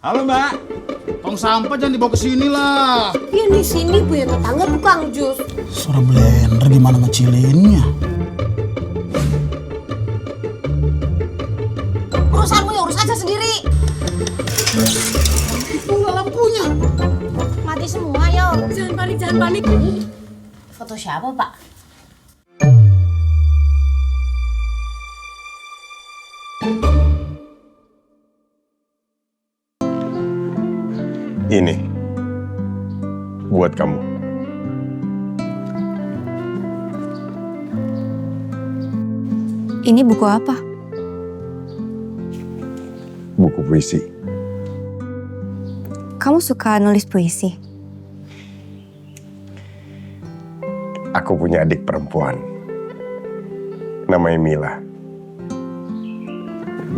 Halo Mbak, tong sampah jangan dibawa ke sini lah. Ya di sini punya tetangga tukang jus. Suara blender gimana ngecilinnya? Urusanmu ya urus aja sendiri. Itu nggak lampunya. Mati semua yo. Jangan panik, jangan panik. Foto siapa Pak? Ini buat kamu. Ini buku apa? Buku puisi. Kamu suka nulis puisi? Aku punya adik perempuan. Namanya Mila.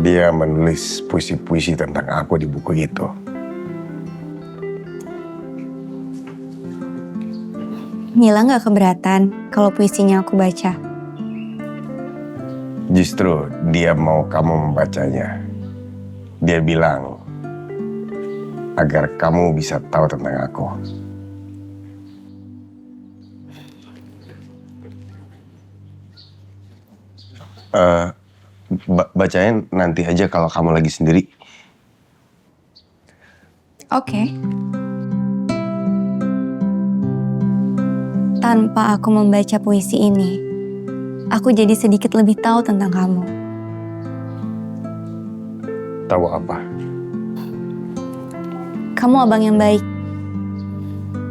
Dia menulis puisi-puisi tentang aku di buku itu. Mila nggak keberatan kalau puisinya aku baca. Justru dia mau kamu membacanya. Dia bilang agar kamu bisa tahu tentang aku. Bacain nanti aja kalau kamu lagi sendiri. Oke. Tanpa aku membaca puisi ini, aku jadi sedikit lebih tahu tentang kamu. Tahu apa? Kamu abang yang baik.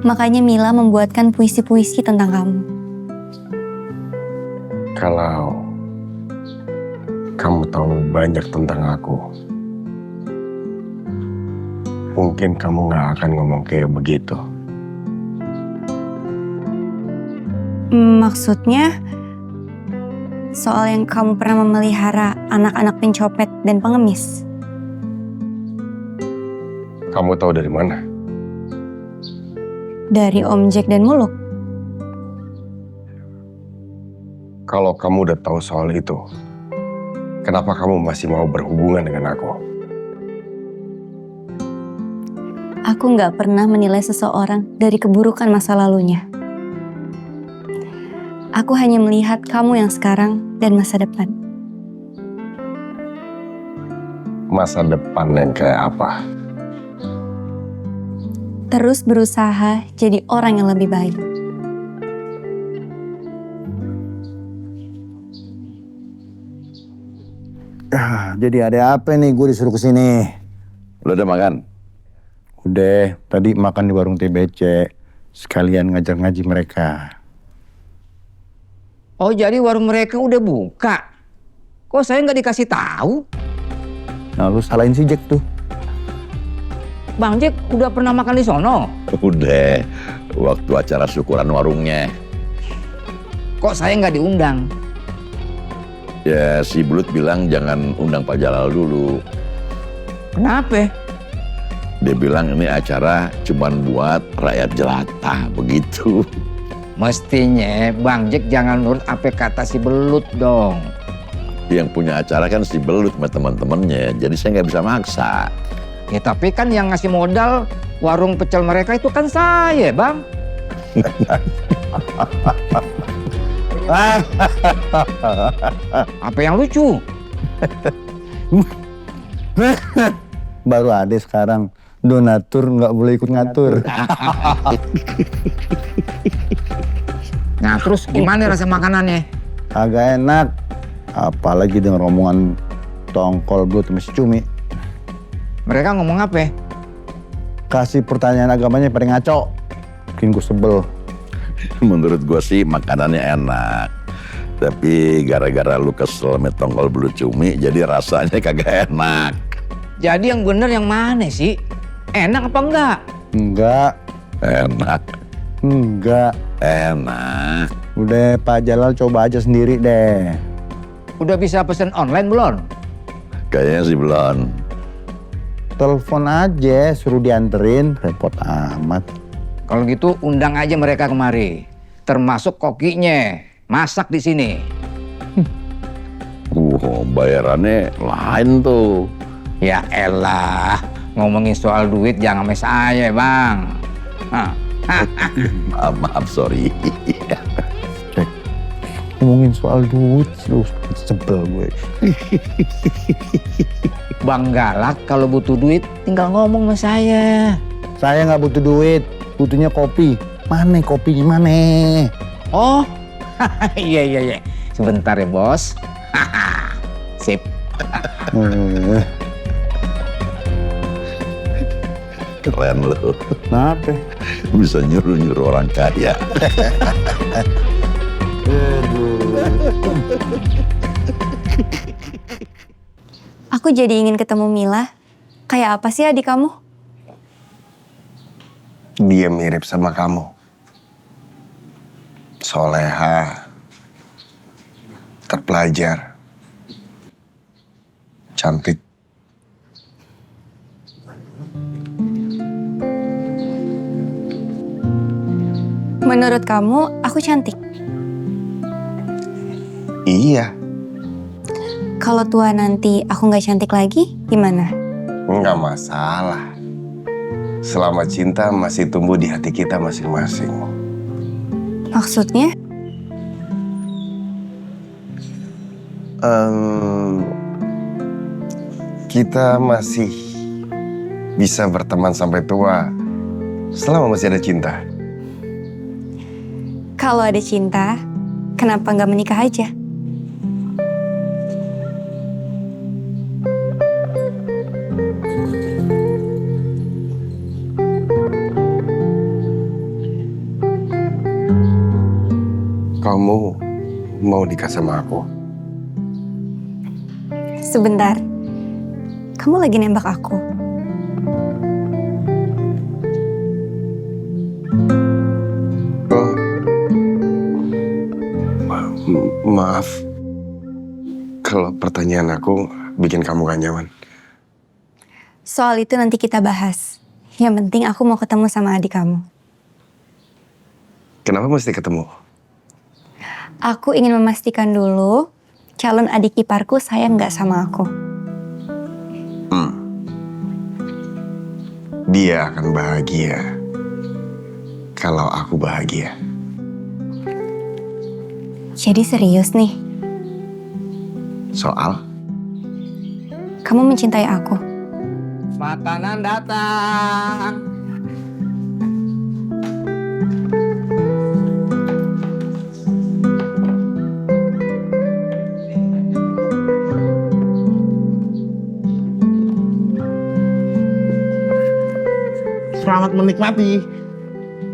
Makanya Mila membuatkan puisi-puisi tentang kamu. Kalau kamu tahu banyak tentang aku, mungkin kamu nggak akan ngomong kayak begitu. Maksudnya, soal yang kamu pernah memelihara anak-anak pencopet dan pengemis. Kamu tahu dari mana? Dari Om Jack dan Muluk. Kalau kamu udah tahu soal itu, kenapa kamu masih mau berhubungan dengan aku? Aku nggak pernah menilai seseorang dari keburukan masa lalunya. Aku hanya melihat kamu yang sekarang dan masa depan. Masa depan yang kayak apa? Terus berusaha jadi orang yang lebih baik. Jadi ada apa nih gue disuruh kesini? Lo udah makan? Udah, tadi makan di warung TBC. Sekalian ngajar ngaji mereka. Oh jadi warung mereka udah buka? Kok saya nggak dikasih tahu? Nah lu salahin si Jack tuh. Bang Jack udah pernah makan di sono? Udah, waktu acara syukuran warungnya. Kok saya nggak diundang? Ya si Belut bilang jangan undang Pak Jalal dulu. Kenapa? Dia bilang ini acara cuman buat rakyat jelata, begitu. Mestinya Bang Jack jangan nurut apa kata si Belut dong. Yang punya acara kan si Belut sama teman-temannya, jadi saya nggak bisa maksa. Ya tapi kan yang ngasih modal warung pecel mereka itu kan saya, Bang. Apa yang lucu? Baru ada sekarang. Donatur nggak boleh ikut ngatur. Nah terus gimana rasa makanannya? Agak enak. Apalagi dengan omongan tongkol Belut sama si Cumi. Mereka ngomong apa? Kasih pertanyaan agamanya pada ngaco. Bikin gue sebel. Menurut gue sih makanannya enak. Tapi gara-gara lu kesel sama tongkol Belut Cumi, jadi rasanya kagak enak. Jadi yang bener yang mana sih? Enak apa enggak? Enggak. Enak. Enggak. Enak. Udah Pak Jalal coba aja sendiri deh. Udah bisa pesen online belum? Kayaknya sih belum. Telepon aja, suruh dianterin. Repot amat. Kalau gitu undang aja mereka kemari. Termasuk kokinya. Masak di sini. Bayarannya lain tuh. Ya elah, ngomongin soal duit jangan sama saya, Bang. Nah, Maaf, sorry. Cek, ngomongin soal duit, lu sebel gue. Bang Galak kalau butuh duit tinggal ngomong sama saya. Saya nggak butuh duit, butuhnya kopi. Mana kopinya, mana? Oh, iya. Sebentar ya, Bos. Sip. Keren lu. Kenapa? Bisa nyuruh-nyuruh orang kaya. Aku jadi ingin ketemu Mila. Kayak apa sih adik kamu? Dia mirip sama kamu. Soleha, terpelajar, cantik. Menurut kamu, aku cantik. Iya, Kalau tua nanti aku nggak cantik lagi, gimana? nggak masalah. Selama cinta masih tumbuh di hati kita masing-masing. Maksudnya? Kita masih bisa berteman sampai tua selama masih ada cinta. Kalau ada cinta, kenapa nggak menikah aja? Kamu mau nikah sama aku? Sebentar. Kamu lagi nembak aku? Oh, maaf. Kalau pertanyaan aku bikin kamu gak nyaman. Soal itu nanti kita bahas. Yang penting aku mau ketemu sama adik kamu. Kenapa mesti ketemu? Aku ingin memastikan dulu calon adik iparku sayang nggak sama aku. Dia akan bahagia kalau aku bahagia. Jadi serius nih, Soal? kamu mencintai aku. Makanan datang. Selamat menikmati.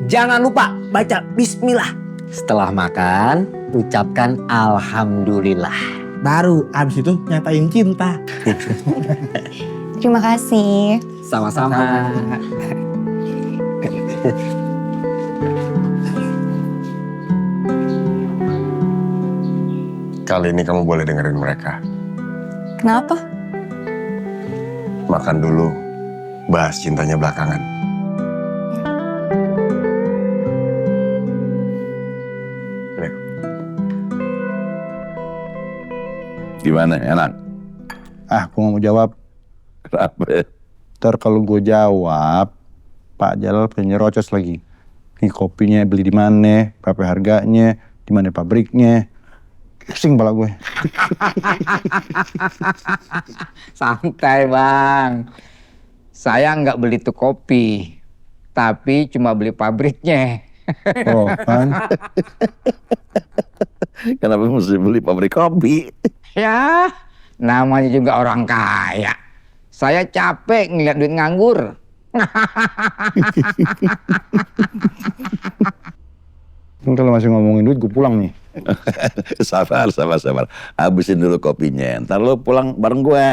Jangan lupa baca bismillah. Setelah makan, ucapkan alhamdulillah. Baru abis itu nyatain cinta. Terima kasih. Sama-sama. Kali ini kamu boleh dengerin mereka. Kenapa? Makan dulu, bahas cintanya belakangan. Ayo. Gimana, enak? Aku nggak mau jawab. Kenapa? Ntar kalau gue jawab, Pak Jalal punya nyerocos lagi. Ini kopinya beli di mana, berapa harganya, di mana pabriknya. Pusing kepala gue. Santai, Bang. Saya nggak beli tuh kopi, tapi cuma beli pabriknya. Oh kan? Kenapa mesti beli pabrik kopi? Ya, namanya juga orang kaya. Saya capek ngeliat duit nganggur. Kalau masih ngomongin duit, gue pulang nih. Sabar. Habisin dulu kopinya. Ntar lu pulang bareng gue.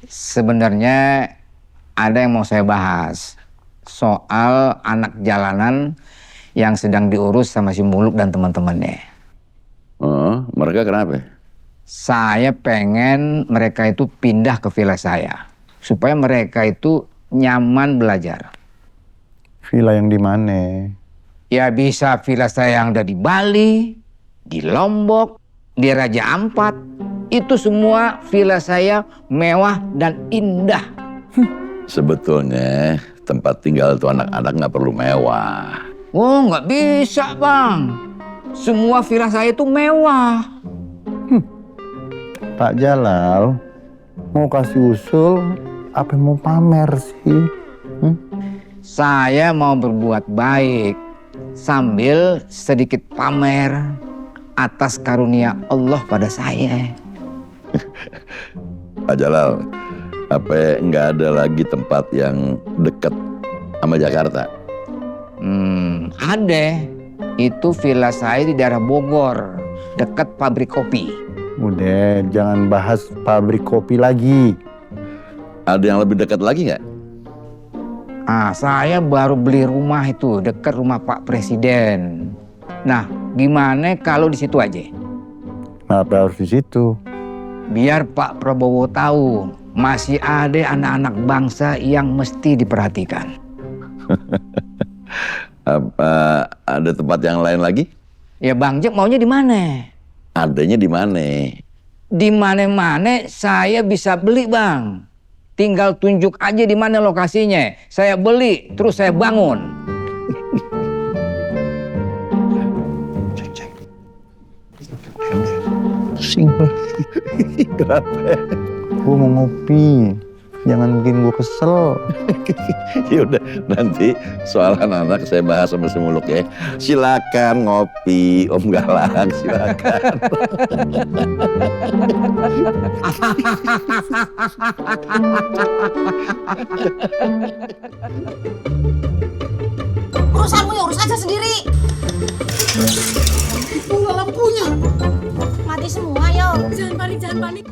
Sebenarnya ada yang mau saya bahas. Soal anak jalanan yang sedang diurus sama si Muluk dan teman-temannya. Oh, mereka kenapa? Saya pengen mereka itu pindah ke villa saya. Supaya mereka itu nyaman belajar. Villa yang di mana? Ya bisa villa saya yang ada di Bali, di Lombok, di Raja Ampat. Itu semua villa saya mewah dan indah. Sebetulnya tempat tinggal tuh anak-anak nggak perlu mewah. Oh, nggak bisa, Bang. Semua villa saya itu mewah. Pak Jalal mau kasih usul apa mau pamer sih? Saya mau berbuat baik sambil sedikit pamer atas karunia Allah pada saya. Pak Jalal, apa nggak ada lagi tempat yang dekat sama Jakarta? Ada. Itu villa saya di daerah Bogor, dekat pabrik kopi. Udah, jangan bahas pabrik kopi lagi. Ada yang lebih dekat lagi nggak? Saya baru beli rumah itu dekat rumah Pak Presiden. Nah, gimana kalau di situ aja? Kenapa harus di situ? Biar Pak Prabowo tahu masih ada anak-anak bangsa yang mesti diperhatikan. Apa ada tempat yang lain lagi? Ya Bang Jack maunya di mana? Adanya di mana? Di mana-mana saya bisa beli, Bang. Tinggal tunjuk aja di mana lokasinya. Saya beli, terus saya bangun. Pusing. Kenapa? Gue mau ngopi. Jangan bikin gue kesel. Ya udah, nanti soal anak-anak saya bahas sama si Muluk ya. Silakan ngopi, Om Galang, silakan. Urusanmu ya urus aja sendiri. Itu lampunya. Mati semua yo. Jangan panik, jangan panik.